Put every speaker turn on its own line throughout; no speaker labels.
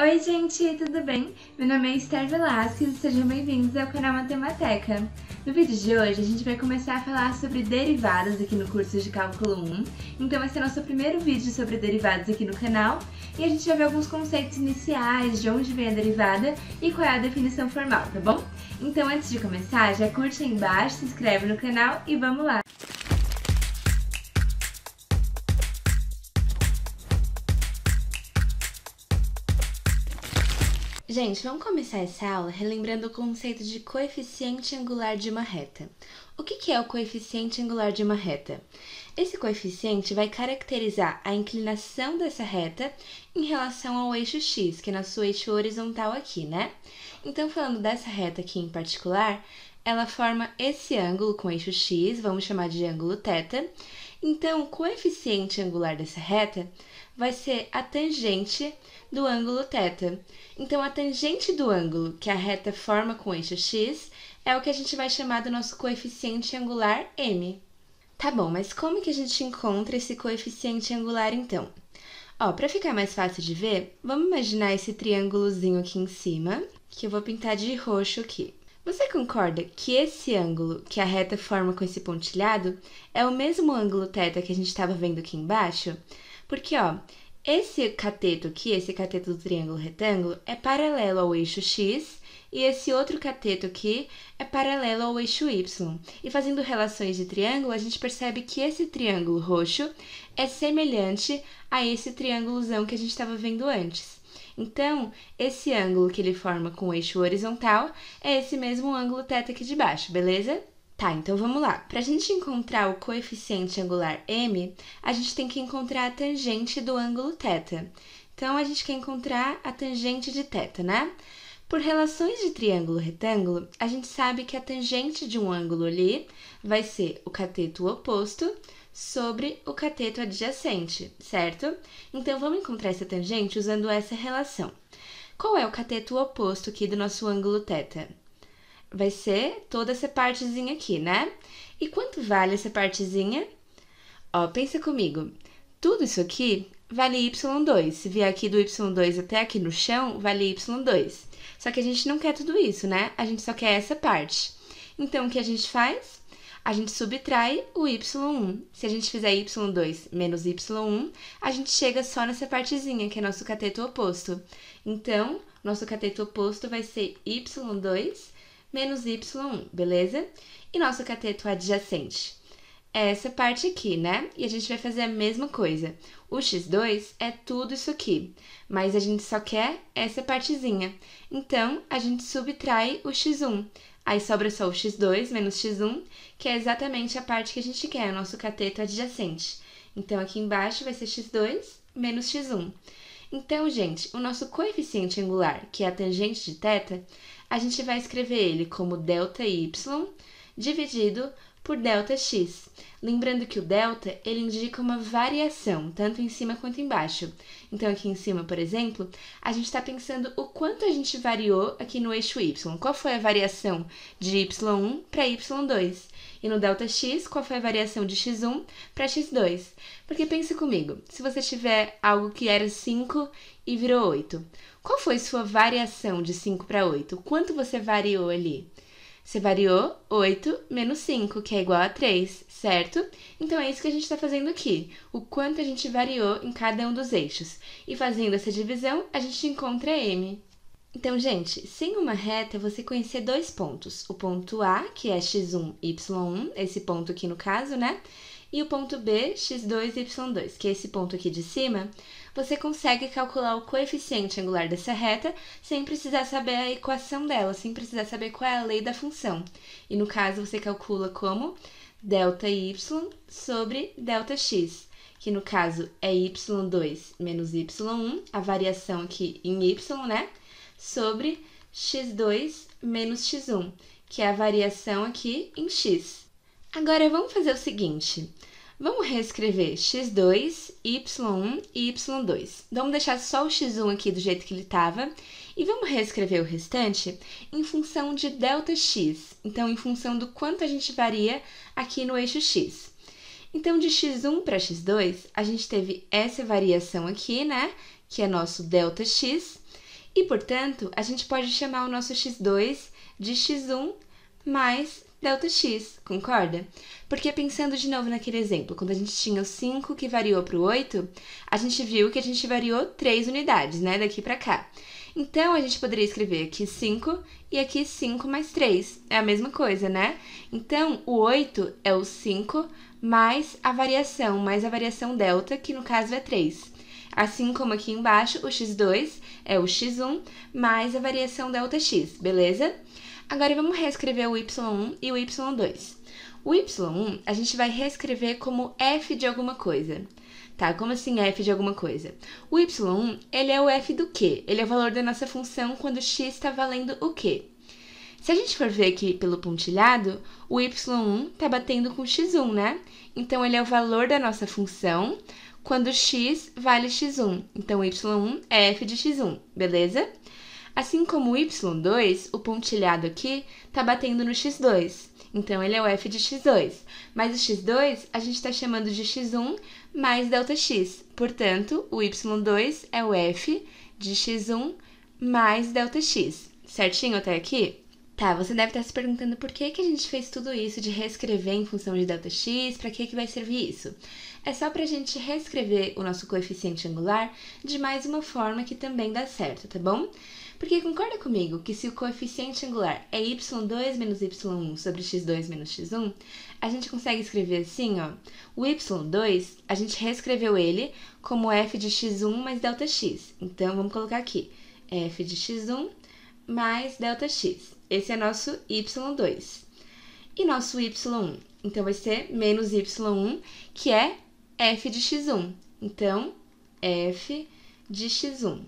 Oi gente, tudo bem? Meu nome é Esther Velasquez e sejam bem-vindos ao canal Matemateca. No vídeo de hoje a gente vai começar a falar sobre derivadas aqui no curso de Cálculo 1. Então esse é o nosso primeiro vídeo sobre derivadas aqui no canal e a gente vai ver alguns conceitos iniciais, de onde vem a derivada e qual é a definição formal, tá bom? Então antes de começar, já curte aí embaixo, se inscreve no canal e vamos lá! Gente, vamos começar essa aula relembrando o conceito de coeficiente angular de uma reta. O que é o coeficiente angular de uma reta? Esse coeficiente vai caracterizar a inclinação dessa reta em relação ao eixo x, que é nosso eixo horizontal aqui, né? Então, falando dessa reta aqui em particular, ela forma esse ângulo com eixo x, vamos chamar de ângulo θ. Então, o coeficiente angular dessa reta vai ser a tangente do ângulo θ. Então, a tangente do ângulo que a reta forma com o eixo x é o que a gente vai chamar do nosso coeficiente angular m. Tá bom, mas como que a gente encontra esse coeficiente angular então? Para ficar mais fácil de ver, vamos imaginar esse triângulozinho aqui em cima, que eu vó pintar de roxo aqui. Você concorda que esse ângulo que a reta forma com esse pontilhado é o mesmo ângulo θ que a gente estava vendo aqui embaixo? Porque, esse cateto aqui, esse cateto do triângulo retângulo, é paralelo ao eixo x e esse outro cateto aqui é paralelo ao eixo y. E fazendo relações de triângulo, a gente percebe que esse triângulo roxo é semelhante a esse triângulozão que a gente estava vendo antes. Então, esse ângulo que ele forma com o eixo horizontal é esse mesmo ângulo θ aqui de baixo, beleza? Tá, então vamos lá. Para a gente encontrar o coeficiente angular m, a gente tem que encontrar a tangente do ângulo θ. Então, a gente quer encontrar a tangente de θ, né? Por relações de triângulo retângulo, a gente sabe que a tangente de um ângulo ali vai ser o cateto oposto sobre o cateto adjacente, certo? Então, vamos encontrar essa tangente usando essa relação. Qual é o cateto oposto aqui do nosso ângulo θ? Vai ser toda essa partezinha aqui, né? E quanto vale essa partezinha? Pensa comigo. Tudo isso aqui vale y2. Se vier aqui do y2 até aqui no chão, vale y2. Só que a gente não quer tudo isso, né? A gente só quer essa parte. Então, o que a gente faz? A gente subtrai o y1. Se a gente fizer y2 menos y1, a gente chega só nessa partezinha, que é nosso cateto oposto. Então, nosso cateto oposto vai ser y2 menos y1, beleza? E nosso cateto adjacente é essa parte aqui, né? E a gente vai fazer a mesma coisa. O x2 é tudo isso aqui, mas a gente só quer essa partezinha. Então, a gente subtrai o x1. Aí sobra só o x2 menos x1, que é exatamente a parte que a gente quer, o nosso cateto adjacente. Então, aqui embaixo vai ser x2 menos x1. Então, gente, o nosso coeficiente angular, que é a tangente de θ, a gente vai escrever ele como ΔY dividido por ΔX. Lembrando que o delta, ele indica uma variação, tanto em cima quanto embaixo. Então, aqui em cima, por exemplo, a gente está pensando o quanto a gente variou aqui no eixo Y. Qual foi a variação de Y1 para Y2? E no ΔX, qual foi a variação de X1 para X2? Porque pensa comigo, se você tiver algo que era 5 e virou 8, qual foi sua variação de 5 para 8? Quanto você variou ali? Você variou 8 menos 5, que é igual a 3, certo? Então, é isso que a gente está fazendo aqui, o quanto a gente variou em cada um dos eixos. E fazendo essa divisão, a gente encontra m. Então, gente, sem uma reta, você conhecer dois pontos. O ponto A, que é x1, y1, esse ponto aqui no caso, né? E o ponto B, x2, y2, que é esse ponto aqui de cima, você consegue calcular o coeficiente angular dessa reta sem precisar saber a equação dela, sem precisar saber qual é a lei da função. E no caso, você calcula como ΔY sobre ΔX, que no caso é y2 menos y1, a variação aqui em y, né? Sobre x2 menos x1, que é a variação aqui em x. Agora, vamos fazer o seguinte. Vamos reescrever x2, y1 e y2. Vamos deixar só o x1 aqui do jeito que ele estava. E vamos reescrever o restante em função de ΔX. Então, em função do quanto a gente varia aqui no eixo x. Então, de x1 para x2, a gente teve essa variação aqui, né? Que é nosso ΔX. E, portanto, a gente pode chamar o nosso x2 de x1 mais ΔX, concorda? Porque pensando de novo naquele exemplo, quando a gente tinha o 5 que variou para o 8, a gente viu que a gente variou 3 unidades, né, daqui para cá. Então, a gente poderia escrever aqui 5 e aqui 5 mais 3. É a mesma coisa, né? Então, o 8 é o 5 mais a variação delta, que no caso é 3. Assim como aqui embaixo, o x2 é o x1 mais a variação ΔX, beleza? Agora, vamos reescrever o y1 e o y2. O y1 a gente vai reescrever como f de alguma coisa. Tá, como assim f de alguma coisa? O y1, ele é o f do quê? Ele é o valor da nossa função quando x está valendo o quê? Se a gente for ver aqui pelo pontilhado, o y1 está batendo com x1, né? Então, ele é o valor da nossa função quando x vale x1. Então, o y1 é f de x1, beleza? Assim como o y2, o pontilhado aqui está batendo no x2. Então, ele é o f de x2. Mas o x2 a gente está chamando de x1 mais ΔX. Portanto, o y2 é o f de x1 mais ΔX. Certinho até aqui? Tá, você deve estar se perguntando por que a gente fez tudo isso de reescrever em função de ΔX, para que vai servir isso? É só para a gente reescrever o nosso coeficiente angular de mais uma forma que também dá certo, tá bom? Porque concorda comigo que se o coeficiente angular é y2 menos y1 sobre x2 menos x1, a gente consegue escrever assim, ó, o y2, a gente reescreveu ele como f de x1 mais ΔX. Então, vamos colocar aqui, f de x1 mais ΔX. Esse é nosso y2. E nosso y1? Então, vai ser menos y1, que é f de x1. Então, f de x1.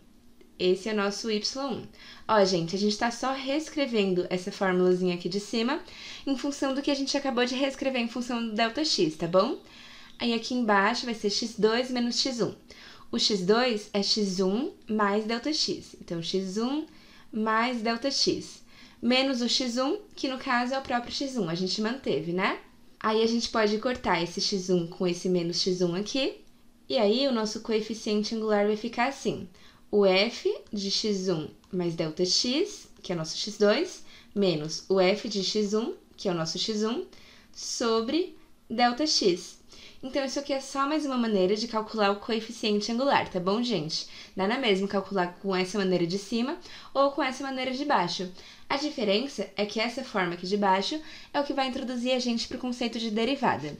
Esse é o nosso y1. Ó, gente, a gente tá só reescrevendo essa formulazinha aqui de cima em função do que a gente acabou de reescrever em função do ΔX, tá bom? Aí, aqui embaixo vai ser x2 menos x1. O x2 é x1 mais ΔX. Então, x1 mais ΔX. Menos o x1, que no caso é o próprio x1, a gente manteve, né? Aí a gente pode cortar esse x1 com esse menos x1 aqui, e aí o nosso coeficiente angular vai ficar assim, o f de x1 mais ΔX, que é o nosso x2, menos o f de x1, que é o nosso x1, sobre ΔX. Então, isso aqui é só mais uma maneira de calcular o coeficiente angular, tá bom, gente? Dá na mesma calcular com essa maneira de cima ou com essa maneira de baixo. A diferença é que essa forma aqui de baixo é o que vai introduzir a gente para o conceito de derivada.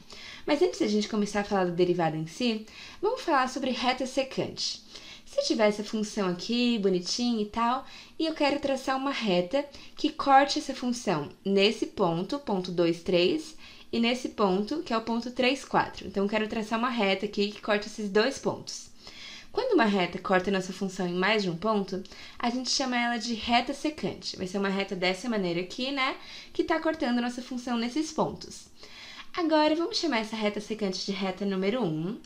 Mas antes da gente começar a falar da derivada em si, vamos falar sobre reta secante. Se eu tiver essa função aqui, bonitinha e tal, e eu quero traçar uma reta que corte essa função nesse ponto, ponto 2, 3, e nesse ponto, que é o ponto 3, 4. Então, eu quero traçar uma reta aqui que corta esses dois pontos. Quando uma reta corta nossa função em mais de um ponto, a gente chama ela de reta secante. Vai ser uma reta dessa maneira aqui, né? Que está cortando nossa função nesses pontos. Agora, vamos chamar essa reta secante de reta número 1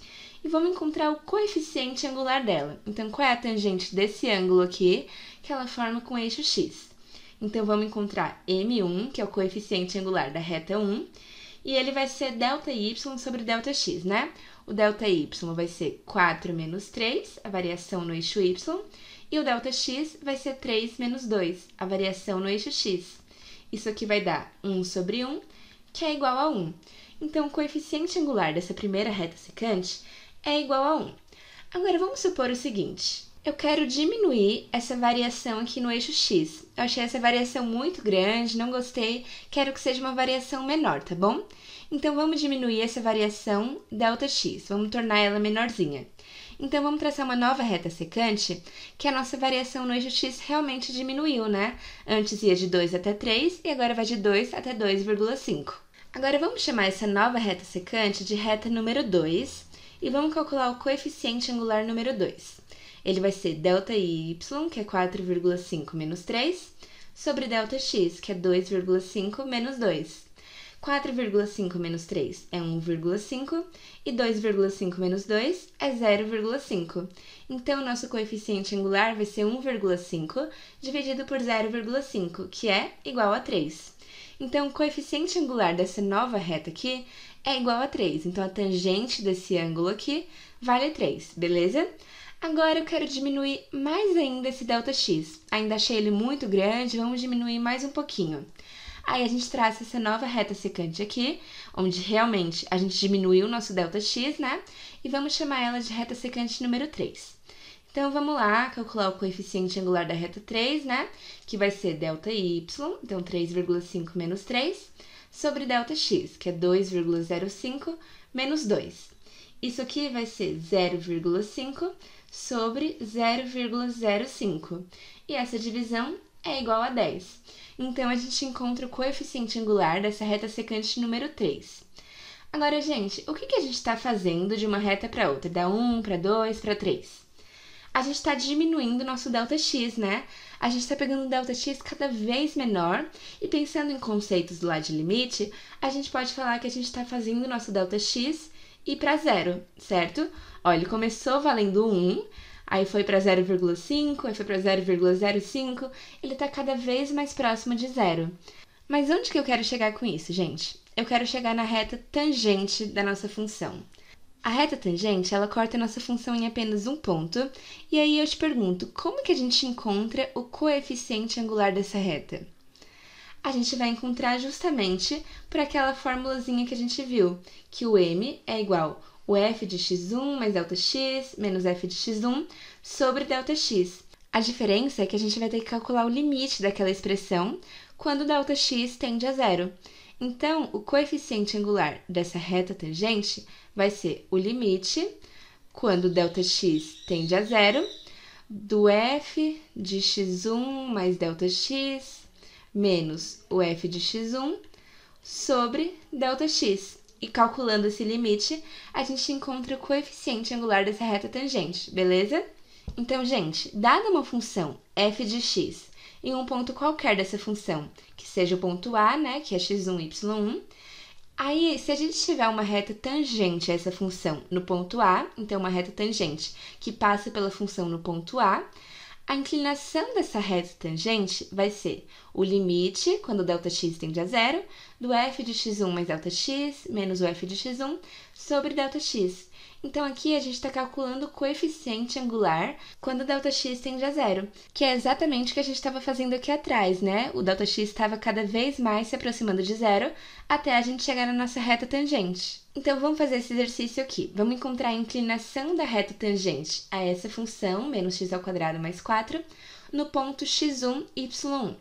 e vamos encontrar o coeficiente angular dela. Então, qual é a tangente desse ângulo aqui que ela forma com o eixo x? Então, vamos encontrar M1, que é o coeficiente angular da reta 1, e ele vai ser ΔY sobre ΔX, né? O ΔY vai ser 4 menos 3, a variação no eixo Y, e o ΔX vai ser 3 menos 2, a variação no eixo X. Isso aqui vai dar 1 sobre 1, que é igual a 1. Então, o coeficiente angular dessa primeira reta secante é igual a 1. Agora, vamos supor o seguinte. Eu quero diminuir essa variação aqui no eixo X. Eu achei essa variação muito grande, não gostei, quero que seja uma variação menor, tá bom? Então, vamos diminuir essa variação ΔX, vamos tornar ela menorzinha. Então, vamos traçar uma nova reta secante, que a nossa variação no eixo X realmente diminuiu, né? Antes ia de 2 até 3 e agora vai de 2 até 2,5. Agora, vamos chamar essa nova reta secante de reta número 2 e vamos calcular o coeficiente angular número 2. Ele vai ser ΔY, que é 4,5 menos 3, sobre ΔX, que é 2,5 menos 2. 4,5 menos 3 é 1,5 e 2,5 menos 2 é 0,5. Então, o nosso coeficiente angular vai ser 1,5 dividido por 0,5, que é igual a 3. Então, o coeficiente angular dessa nova reta aqui é igual a 3. Então, a tangente desse ângulo aqui vale 3, beleza? Agora eu quero diminuir mais ainda esse ΔX. Ainda achei ele muito grande, vamos diminuir mais um pouquinho. Aí a gente traça essa nova reta secante aqui, onde realmente a gente diminuiu o nosso ΔX, né? E vamos chamar ela de reta secante número 3. Então, vamos lá calcular o coeficiente angular da reta 3, né? Que vai ser ΔY, então 3,5 menos 3, sobre ΔX, que é 2,05 menos 2. Isso aqui vai ser 0,5 sobre 0,05. E essa divisão é igual a 10. Então, a gente encontra o coeficiente angular dessa reta secante número 3. Agora, gente, o que a gente está fazendo de uma reta para outra? Da 1 para 2 para 3? A gente está diminuindo o nosso ΔX, né? A gente está pegando um ΔX cada vez menor e pensando em conceitos do lado de limite, a gente pode falar que a gente está fazendo o nosso ΔX ir para zero, certo? Ó, ele começou valendo 1, aí foi para 0,5, aí foi para 0,05, ele está cada vez mais próximo de zero. Mas onde que eu quero chegar com isso, gente? Eu quero chegar na reta tangente da nossa função. A reta tangente, ela corta a nossa função em apenas um ponto, e aí eu te pergunto, como que a gente encontra o coeficiente angular dessa reta? A gente vai encontrar justamente por aquela formulazinha que a gente viu, que o m é igual o f de x1 mais ΔX menos f de x1 sobre ΔX. A diferença é que a gente vai ter que calcular o limite daquela expressão quando ΔX tende a zero. Então, o coeficiente angular dessa reta tangente vai ser o limite, quando ΔX tende a zero, do f de x1 mais ΔX menos o f de x1 sobre ΔX. E calculando esse limite, a gente encontra o coeficiente angular dessa reta tangente, beleza? Então, gente, dada uma função f de x em um ponto qualquer dessa função, que seja o ponto A, né, que é x1, y1, aí, se a gente tiver uma reta tangente a essa função no ponto A, então uma reta tangente que passa pela função no ponto A, a inclinação dessa reta tangente vai ser o limite, quando ΔX tende a zero, do f de x1 mais ΔX menos o f de x1 sobre ΔX. Então, aqui a gente está calculando o coeficiente angular quando o ΔX tende a zero, que é exatamente o que a gente estava fazendo aqui atrás, né? O ΔX estava cada vez mais se aproximando de zero até a gente chegar na nossa reta tangente. Então, vamos fazer esse exercício aqui. Vamos encontrar a inclinação da reta tangente a essa função, menos x ao quadrado mais 4, no ponto x1, y1.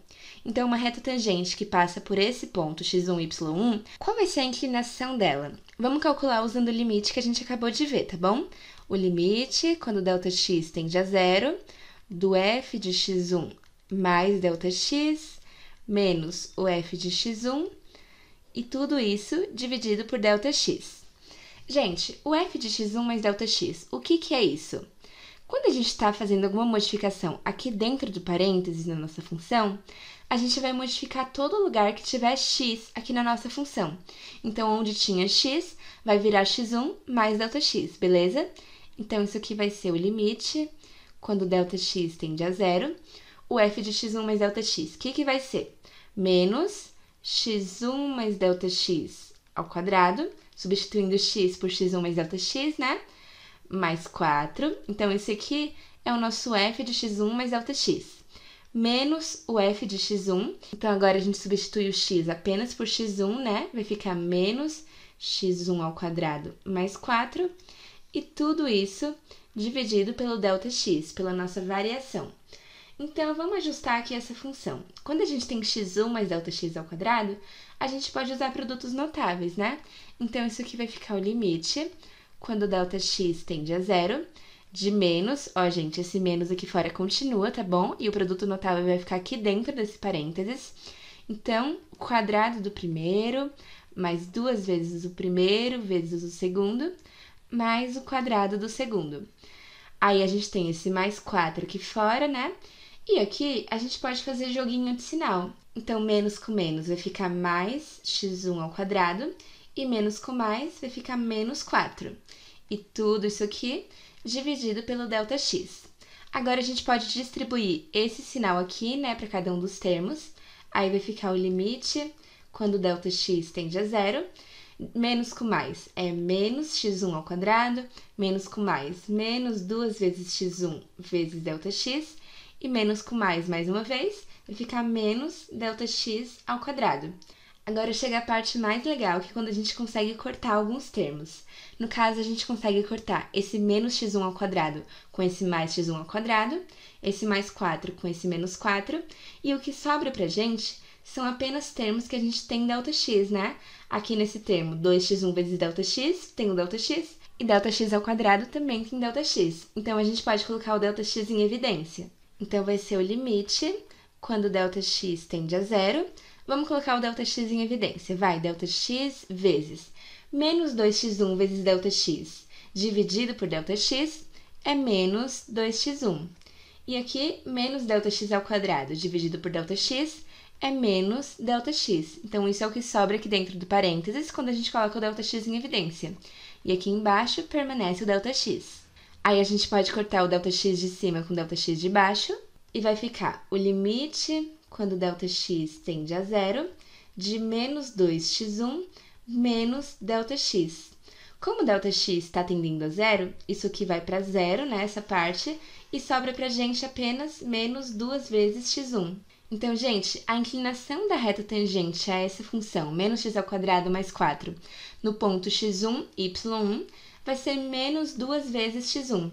Então, uma reta tangente que passa por esse ponto x1, y1, qual vai ser a inclinação dela? Vamos calcular usando o limite que a gente acabou de ver, tá bom? O limite, quando ΔX tende a zero, do f de x1 mais ΔX menos o f de x1, e tudo isso dividido por ΔX. Gente, o f de x1 mais ΔX, o que é isso? Quando a gente está fazendo alguma modificação aqui dentro do parênteses na nossa função, a gente vai modificar todo lugar que tiver x aqui na nossa função. Então, onde tinha x, vai virar x1 mais ΔX, beleza? Então, isso aqui vai ser o limite, quando ΔX tende a zero, o f de x1 mais ΔX. O que vai ser? Menos x1 mais ΔX ao quadrado, substituindo x por x1 mais ΔX, né? Mais 4. Então, esse aqui é o nosso f de x1 mais ΔX. Menos o f de x1. Então, agora a gente substitui o x apenas por x1, né? Vai ficar menos x1 ao quadrado mais 4. E tudo isso dividido pelo ΔX, pela nossa variação. Então, vamos ajustar aqui essa função. Quando a gente tem x1 mais ΔX ao quadrado, a gente pode usar produtos notáveis, né? Então, isso aqui vai ficar o limite, quando ΔX tende a zero, de menos, ó, gente, esse menos aqui fora continua, tá bom? E o produto notável vai ficar aqui dentro desse parênteses. Então, o quadrado do primeiro, mais 2 vezes o primeiro, vezes o segundo, mais o quadrado do segundo. Aí, a gente tem esse mais 4 aqui fora, né? E aqui, a gente pode fazer joguinho de sinal. Então, menos com menos vai ficar mais x1 ao quadrado, e menos com mais vai ficar menos 4. E tudo isso aqui dividido pelo ΔX. Agora, a gente pode distribuir esse sinal aqui, né, para cada um dos termos. Aí, vai ficar o limite, quando ΔX tende a zero, Menos com mais é menos x1 ao quadrado, menos com menos 2 vezes x1 vezes ΔX, e menos com mais uma vez, vai ficar menos ΔX ao quadrado. Agora chega a parte mais legal, que é quando a gente consegue cortar alguns termos. No caso, a gente consegue cortar esse menos x1 ao quadrado com esse mais x1 ao quadrado, esse mais 4 com esse menos 4, e o que sobra pra gente são apenas termos que a gente tem ΔX, né? Aqui nesse termo, 2x1 vezes ΔX, tem o ΔX, e ΔX ao quadrado também tem ΔX. Então, a gente pode colocar o ΔX em evidência. Então, vai ser o limite, quando ΔX tende a zero. Vamos colocar o ΔX em evidência. Vai, ΔX vezes menos 2x1 vezes ΔX dividido por ΔX é menos 2x1. E aqui, menos ΔX ao quadrado dividido por ΔX é menos ΔX. Então, isso é o que sobra aqui dentro do parênteses quando a gente coloca o ΔX em evidência. E aqui embaixo permanece o ΔX. Aí, a gente pode cortar o ΔX de cima com o ΔX de baixo e vai ficar o limite, quando ΔX tende a zero, de menos 2x1 menos ΔX. Como ΔX está tendendo a zero, isso aqui vai para zero, né, essa parte, e sobra para a gente apenas menos 2 vezes x1. Então, gente, a inclinação da reta tangente a essa função, menos x ao quadrado mais 4, no ponto x1, y1, vai ser menos 2 vezes x1.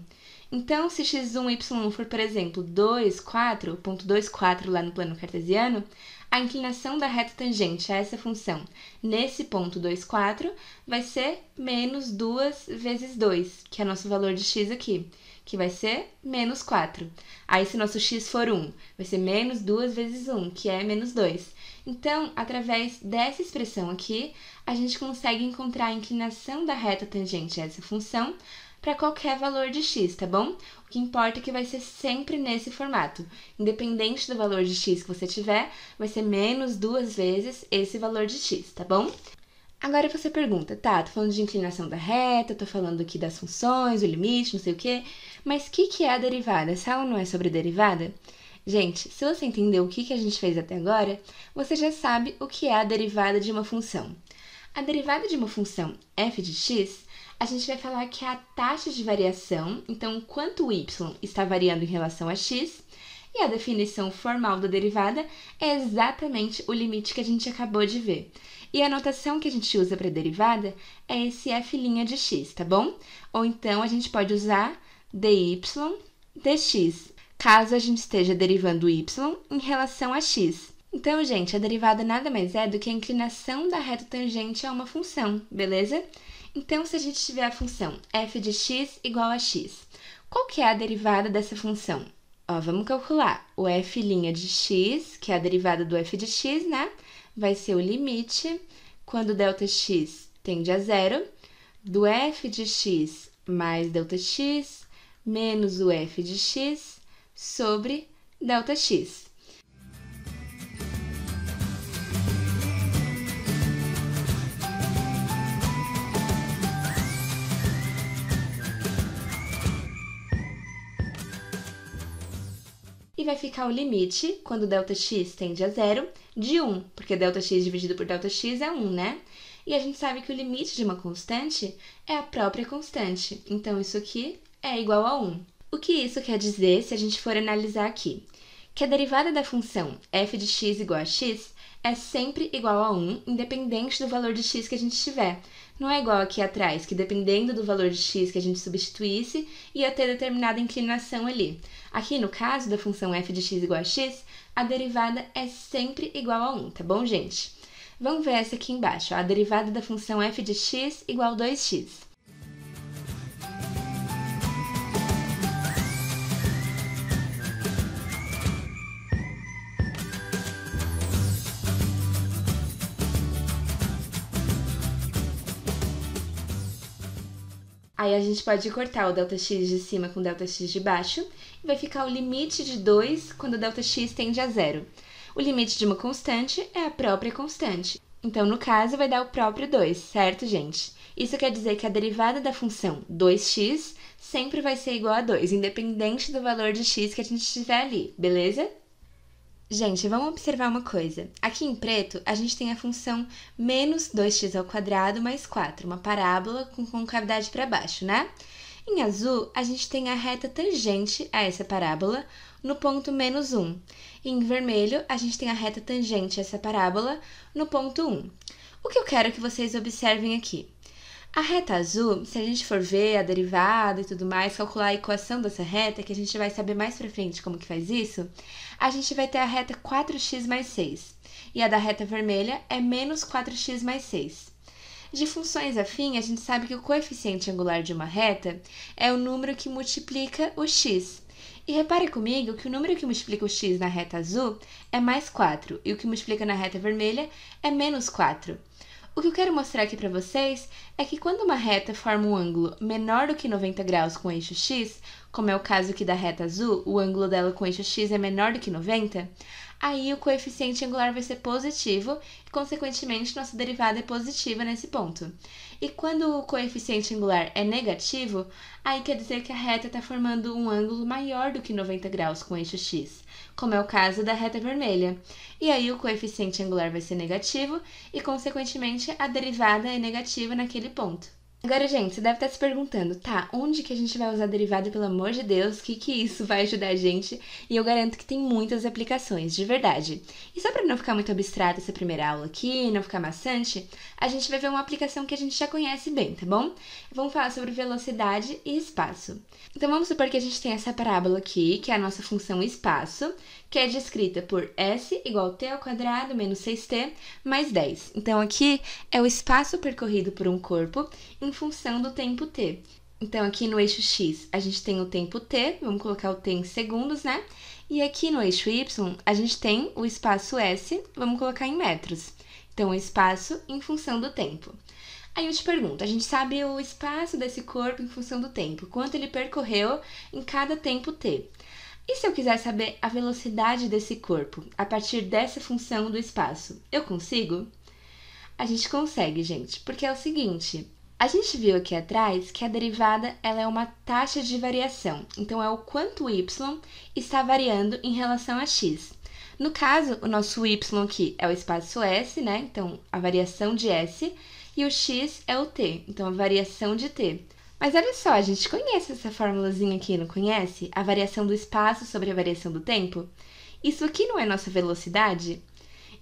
Então, se x1, y1 for, por exemplo, 2, 4, ponto 2, 4 lá no plano cartesiano, a inclinação da reta tangente a essa função nesse ponto 2, 4 vai ser menos 2 vezes 2, que é o nosso valor de x aqui, que vai ser menos 4. Aí, se nosso x for 1, vai ser menos 2 vezes 1, que é menos 2. Então, através dessa expressão aqui, a gente consegue encontrar a inclinação da reta tangente a essa função para qualquer valor de x, tá bom? O que importa é que vai ser sempre nesse formato. Independente do valor de x que você tiver, vai ser menos 2 vezes esse valor de x, tá bom? Agora você pergunta, tá, tô falando de inclinação da reta, tô falando aqui das funções, o limite, não sei o quê, mas o que é a derivada? Essa aula não é sobre derivada? Gente, se você entendeu o que a gente fez até agora, você já sabe o que é a derivada de uma função. A derivada de uma função f de x, a gente vai falar que é a taxa de variação, então quanto o y está variando em relação a x, e a definição formal da derivada é exatamente o limite que a gente acabou de ver. E a notação que a gente usa para derivada é esse f' de x, tá bom? Ou então a gente pode usar dy dx, caso a gente esteja derivando y em relação a x. Então, gente, a derivada nada mais é do que a inclinação da reta tangente a uma função, beleza? Então, se a gente tiver a função f de x igual a x, qual que é a derivada dessa função? Ó, vamos calcular. O f' de x, que é a derivada do f de x, né? Vai ser o limite, quando ΔX tende a zero, do f de x mais ΔX menos o f de x sobre ΔX. E vai ficar o limite, quando ΔX tende a zero, de 1, porque ΔX dividido por ΔX é 1, né? E a gente sabe que o limite de uma constante é a própria constante, então isso aqui é igual a 1. O que isso quer dizer se a gente for analisar aqui? Que a derivada da função f de x igual a x é sempre igual a 1, independente do valor de x que a gente tiver. Não é igual aqui atrás, que dependendo do valor de x que a gente substituísse, ia ter determinada inclinação ali. Aqui, no caso da função f de x igual a x, a derivada é sempre igual a 1, tá bom, gente? Vamos ver essa aqui embaixo, ó, a derivada da função f de x igual a 2x. Aí a gente pode cortar o ΔX de cima com o ΔX de baixo e vai ficar o limite de 2 quando o ΔX tende a zero. O limite de uma constante é a própria constante. Então, no caso, vai dar o próprio 2, certo, gente? Isso quer dizer que a derivada da função 2x sempre vai ser igual a 2, independente do valor de x que a gente tiver ali, beleza? Gente, vamos observar uma coisa. Aqui em preto, a gente tem a função menos 2x² mais 4, uma parábola com concavidade para baixo, né? Em azul, a gente tem a reta tangente a essa parábola no ponto menos 1. E em vermelho, a gente tem a reta tangente a essa parábola no ponto 1. O que eu quero que vocês observem aqui? A reta azul, se a gente for ver a derivada e tudo mais, calcular a equação dessa reta, que a gente vai saber mais pra frente como que faz isso, a gente vai ter a reta 4x mais 6. E a da reta vermelha é menos 4x mais 6. De funções afins, a gente sabe que o coeficiente angular de uma reta é o número que multiplica o x. E repare comigo que o número que multiplica o x na reta azul é mais 4, e o que multiplica na reta vermelha é menos 4. O que eu quero mostrar aqui para vocês é que quando uma reta forma um ângulo menor do que 90 graus com eixo x, como é o caso aqui da reta azul, o ângulo dela com eixo x é menor do que 90, aí o coeficiente angular vai ser positivo e, consequentemente, nossa derivada é positiva nesse ponto. E quando o coeficiente angular é negativo, aí quer dizer que a reta está formando um ângulo maior do que 90 graus com eixo x, como é o caso da reta vermelha. E aí o coeficiente angular vai ser negativo e, consequentemente, a derivada é negativa naquele ponto. Agora, gente, você deve estar se perguntando, tá, onde que a gente vai usar a derivada, pelo amor de Deus, que isso vai ajudar a gente? E eu garanto que tem muitas aplicações, de verdade. E só para não ficar muito abstrato essa primeira aula aqui, não ficar maçante, a gente vai ver uma aplicação que a gente já conhece bem, tá bom? Vamos falar sobre velocidade e espaço. Então, vamos supor que a gente tem essa parábola aqui, que é a nossa função espaço, que é descrita por s igual a t² menos 6t mais 10. Então, aqui é o espaço percorrido por um corpo em função do tempo t. Então, aqui no eixo x, a gente tem o tempo t, vamos colocar o t em segundos, né? E aqui no eixo y, a gente tem o espaço s, vamos colocar em metros. Então, o espaço em função do tempo. Aí eu te pergunto, a gente sabe o espaço desse corpo em função do tempo, quanto ele percorreu em cada tempo t. E se eu quiser saber a velocidade desse corpo a partir dessa função do espaço, eu consigo? A gente consegue, gente, porque é o seguinte, a gente viu aqui atrás que a derivada ela é uma taxa de variação, então é o quanto o y está variando em relação a x. No caso, o nosso y aqui é o espaço s, né? Então, a variação de s, e o x é o t, então a variação de t. Mas olha só, a gente conhece essa formulazinha aqui, não conhece? A variação do espaço sobre a variação do tempo? Isso aqui não é nossa velocidade?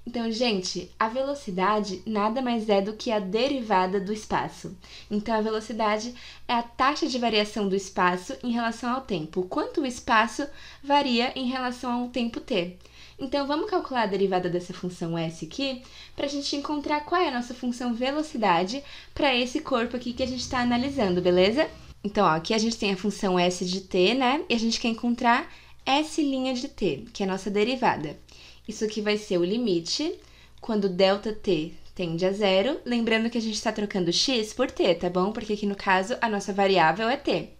Então, gente, a velocidade nada mais é do que a derivada do espaço. Então, a velocidade é a taxa de variação do espaço em relação ao tempo. O quanto o espaço varia em relação ao tempo t. Então, vamos calcular a derivada dessa função s aqui, para a gente encontrar qual é a nossa função velocidade para esse corpo aqui que a gente está analisando, beleza? Então, ó, aqui a gente tem a função s de t, né? E a gente quer encontrar s' de t, que é a nossa derivada. Isso aqui vai ser o limite quando ΔT tende a zero, lembrando que a gente está trocando x por t, tá bom? Porque aqui no caso a nossa variável é t.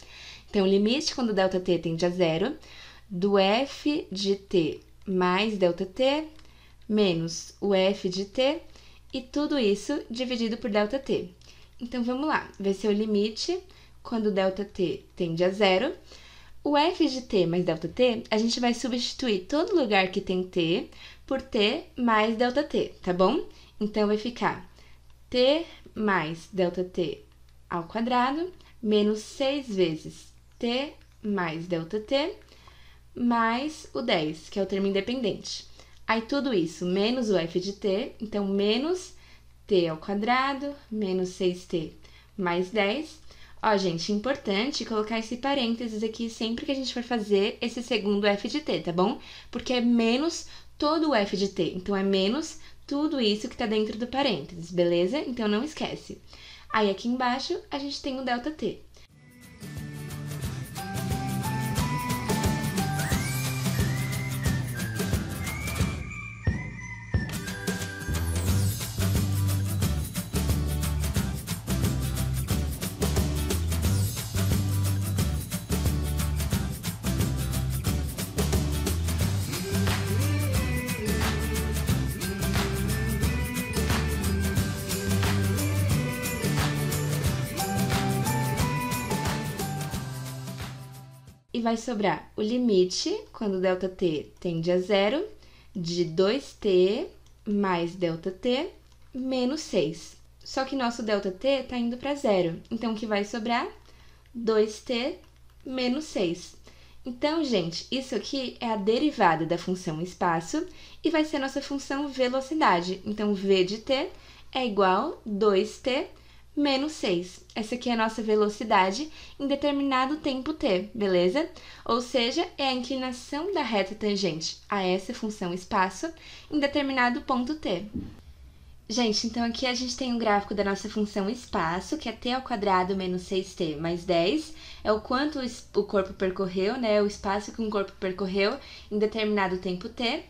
Então, o limite quando ΔT tende a zero do f de t mais ΔT menos o f de t e tudo isso dividido por ΔT. Então, vamos lá, vai ser o limite quando ΔT tende a zero. O f de t mais ΔT, a gente vai substituir todo lugar que tem t por t mais ΔT, tá bom? Então, vai ficar t mais ΔT ao quadrado menos 6 vezes t mais ΔT mais o 10, que é o termo independente. Aí, tudo isso menos o f de t, então, menos t ao quadrado menos 6t mais 10. Ó, gente, importante colocar esse parênteses aqui sempre que a gente for fazer esse segundo f de t, tá bom? Porque é menos todo o f de t, então é menos tudo isso que tá dentro do parênteses, beleza? Então não esquece. Aí aqui embaixo a gente tem o ΔT. E vai sobrar o limite, quando ΔT tende a zero, de 2t mais ΔT menos 6. Só que nosso ΔT está indo para zero, então o que vai sobrar? 2t menos 6. Então, gente, isso aqui é a derivada da função espaço e vai ser nossa função velocidade. Então, v de t é igual a 2t menos 6. Essa aqui é a nossa velocidade em determinado tempo t, beleza? Ou seja, é a inclinação da reta tangente a essa função espaço em determinado ponto t. Gente, então aqui a gente tem um gráfico da nossa função espaço, que é t ao quadrado menos 6t mais 10, é o quanto o corpo percorreu, né, o espaço que um corpo percorreu em determinado tempo t.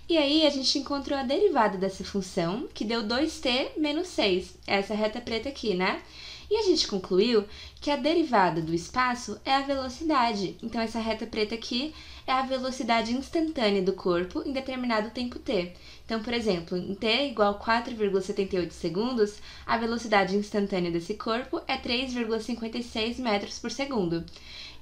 E aí a gente encontrou a derivada dessa função, que deu 2t menos 6, essa reta preta aqui, né? E a gente concluiu que a derivada do espaço é a velocidade. Então, essa reta preta aqui é a velocidade instantânea do corpo em determinado tempo t. Então, por exemplo, em t igual a 4,78 segundos, a velocidade instantânea desse corpo é 3,56 metros por segundo.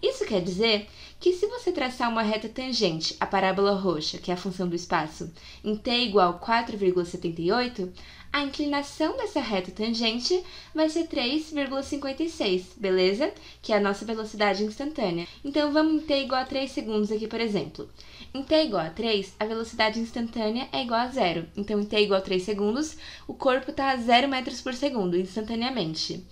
Isso quer dizer que se você traçar uma reta tangente à parábola roxa, que é a função do espaço, em t igual a 4,78, a inclinação dessa reta tangente vai ser 3,56, beleza? Que é a nossa velocidade instantânea. Então, vamos em t igual a 3 segundos aqui, por exemplo. Em t igual a 3, a velocidade instantânea é igual a zero. Então, em t igual a 3 segundos, o corpo está a 0 metros por segundo, instantaneamente.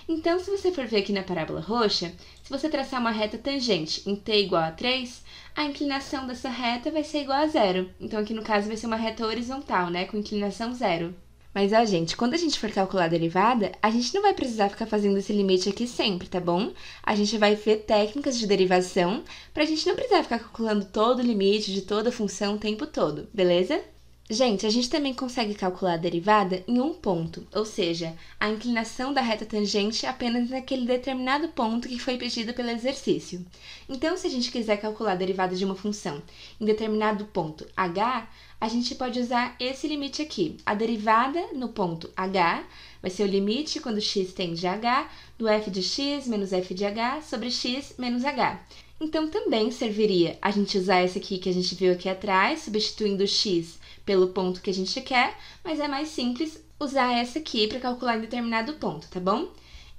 Então, se você for ver aqui na parábola roxa, se você traçar uma reta tangente em t igual a 3, a inclinação dessa reta vai ser igual a zero. Então, aqui no caso vai ser uma reta horizontal, né, com inclinação zero. Mas, ó, gente, quando a gente for calcular a derivada, a gente não vai precisar ficar fazendo esse limite aqui sempre, tá bom? A gente vai ver técnicas de derivação pra gente não precisar ficar calculando todo o limite de toda a função o tempo todo, beleza? Gente, a gente também consegue calcular a derivada em um ponto, ou seja, a inclinação da reta tangente apenas naquele determinado ponto que foi pedido pelo exercício. Então, se a gente quiser calcular a derivada de uma função em determinado ponto h, a gente pode usar esse limite aqui. A derivada no ponto h vai ser o limite quando x tende a h do f de x menos f de h sobre x menos h. Então, também serviria a gente usar essa aqui que a gente viu aqui atrás, substituindo x pelo ponto que a gente quer, mas é mais simples usar essa aqui para calcular em determinado ponto, tá bom?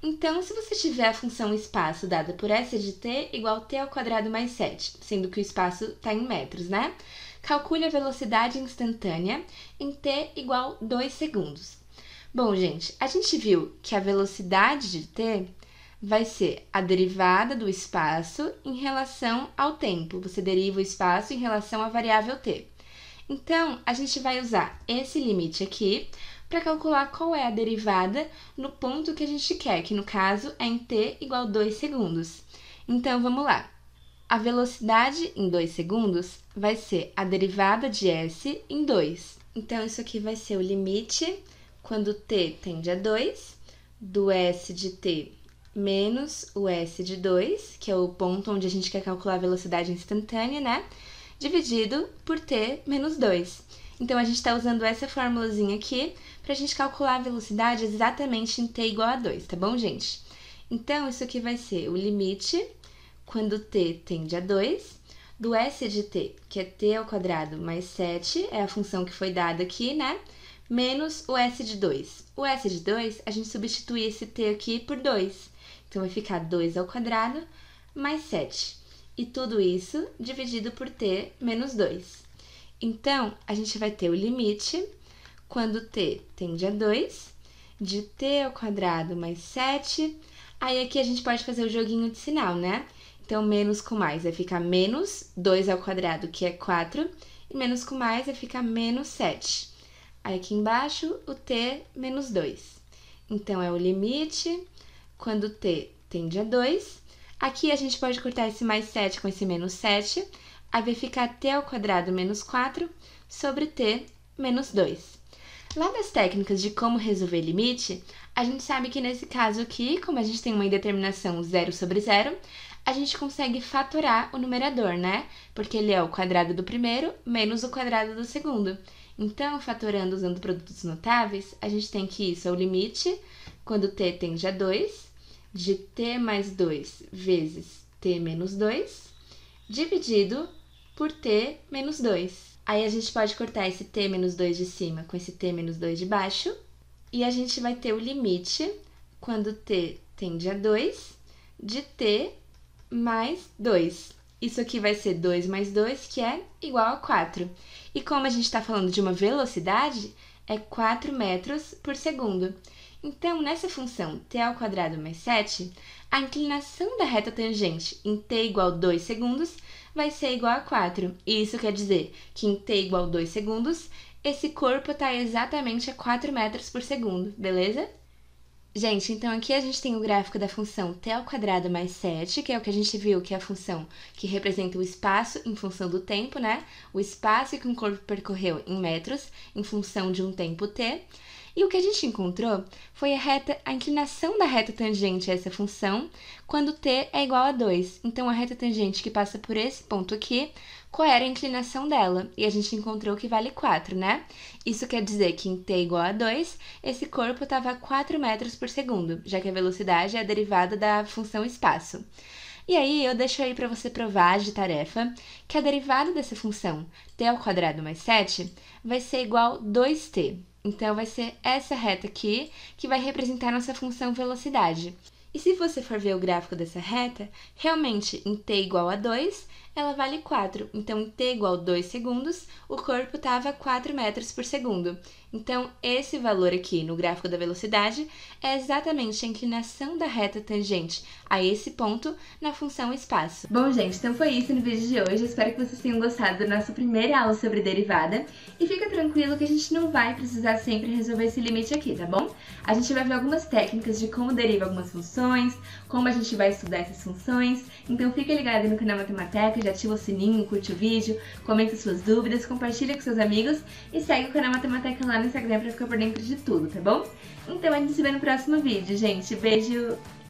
Então, se você tiver a função espaço dada por s de t igual a t ao quadrado mais 7, sendo que o espaço está em metros, né? Calcule a velocidade instantânea em t igual a 2 segundos. Bom, gente, a gente viu que a velocidade de t vai ser a derivada do espaço em relação ao tempo. Você deriva o espaço em relação à variável t. Então, a gente vai usar esse limite aqui para calcular qual é a derivada no ponto que a gente quer, que no caso é em t igual a 2 segundos. Então, vamos lá. A velocidade em 2 segundos vai ser a derivada de s em 2. Então, isso aqui vai ser o limite quando t tende a 2, do s de t menos o s de 2, que é o ponto onde a gente quer calcular a velocidade instantânea, né? Dividido por t menos 2. Então, a gente está usando essa formulazinha aqui para a gente calcular a velocidade exatamente em t igual a 2, tá bom, gente? Então, isso aqui vai ser o limite, quando t tende a 2, do s de t, que é t ao quadrado mais 7, é a função que foi dada aqui, né? Menos o s de 2. O s de 2, a gente substitui esse t aqui por 2. Então, vai ficar 2 ao quadrado mais 7. E tudo isso dividido por t menos 2. Então, a gente vai ter o limite, quando t tende a 2, de t ao quadrado mais 7. Aí, aqui a gente pode fazer o joguinho de sinal, né? Então, menos com mais vai ficar menos 2 ao quadrado, que é 4. E menos com mais vai ficar menos 7. Aí, aqui embaixo, o t menos 2. Então, é o limite, quando t tende a 2. Aqui a gente pode cortar esse mais 7 com esse menos 7, aí vai ficar t ao quadrado menos 4 sobre t menos 2. Lá das técnicas de como resolver limite, a gente sabe que nesse caso aqui, como a gente tem uma indeterminação 0 sobre 0, a gente consegue fatorar o numerador, né? Porque ele é o quadrado do primeiro menos o quadrado do segundo. Então, fatorando usando produtos notáveis, a gente tem que isso é o limite, quando t tende a 2, de t mais 2 vezes t menos 2, dividido por t menos 2. Aí a gente pode cortar esse t menos 2 de cima com esse t menos 2 de baixo. E a gente vai ter o limite, quando t tende a 2, de t mais 2. Isso aqui vai ser 2 mais 2, que é igual a 4. E como a gente está falando de uma velocidade, é 4 metros por segundo. Então, nessa função t ao quadrado mais 7, a inclinação da reta tangente em t igual a 2 segundos vai ser igual a 4. E isso quer dizer que em t igual a 2 segundos, esse corpo está exatamente a 4 metros por segundo, beleza? Gente, então aqui a gente tem o gráfico da função t ao quadrado mais 7, que é o que a gente viu, que é a função que representa o espaço em função do tempo, né? O espaço que um corpo percorreu em metros, em função de um tempo t. E o que a gente encontrou foi a inclinação da reta tangente a essa função quando t é igual a 2. Então, a reta tangente que passa por esse ponto aqui, qual era a inclinação dela? E a gente encontrou que vale 4, né? Isso quer dizer que em t igual a 2, esse corpo estava a 4 metros por segundo, já que a velocidade é a derivada da função espaço. E aí, eu deixo aí para você provar de tarefa que a derivada dessa função t ao quadrado mais 7 vai ser igual a 2t. Então, vai ser essa reta aqui que vai representar nossa função velocidade. E se você for ver o gráfico dessa reta, realmente, em t igual a 2, ela vale 4. Então, em t igual a 2 segundos, o corpo estava a 4 metros por segundo. Então, esse valor aqui no gráfico da velocidade é exatamente a inclinação da reta tangente a esse ponto na função espaço. Bom, gente, então foi isso no vídeo de hoje. Espero que vocês tenham gostado da nossa primeira aula sobre derivada. E fica tranquilo que a gente não vai precisar sempre resolver esse limite aqui, tá bom? A gente vai ver algumas técnicas de como deriva algumas funções, como a gente vai estudar essas funções. Então fica ligado aí no canal Matemateca, já ativa o sininho, curte o vídeo, comenta suas dúvidas, compartilha com seus amigos e segue o canal Matemateca lá no Instagram pra ficar por dentro de tudo, tá bom? Então a gente se vê no próximo vídeo, gente. Beijo!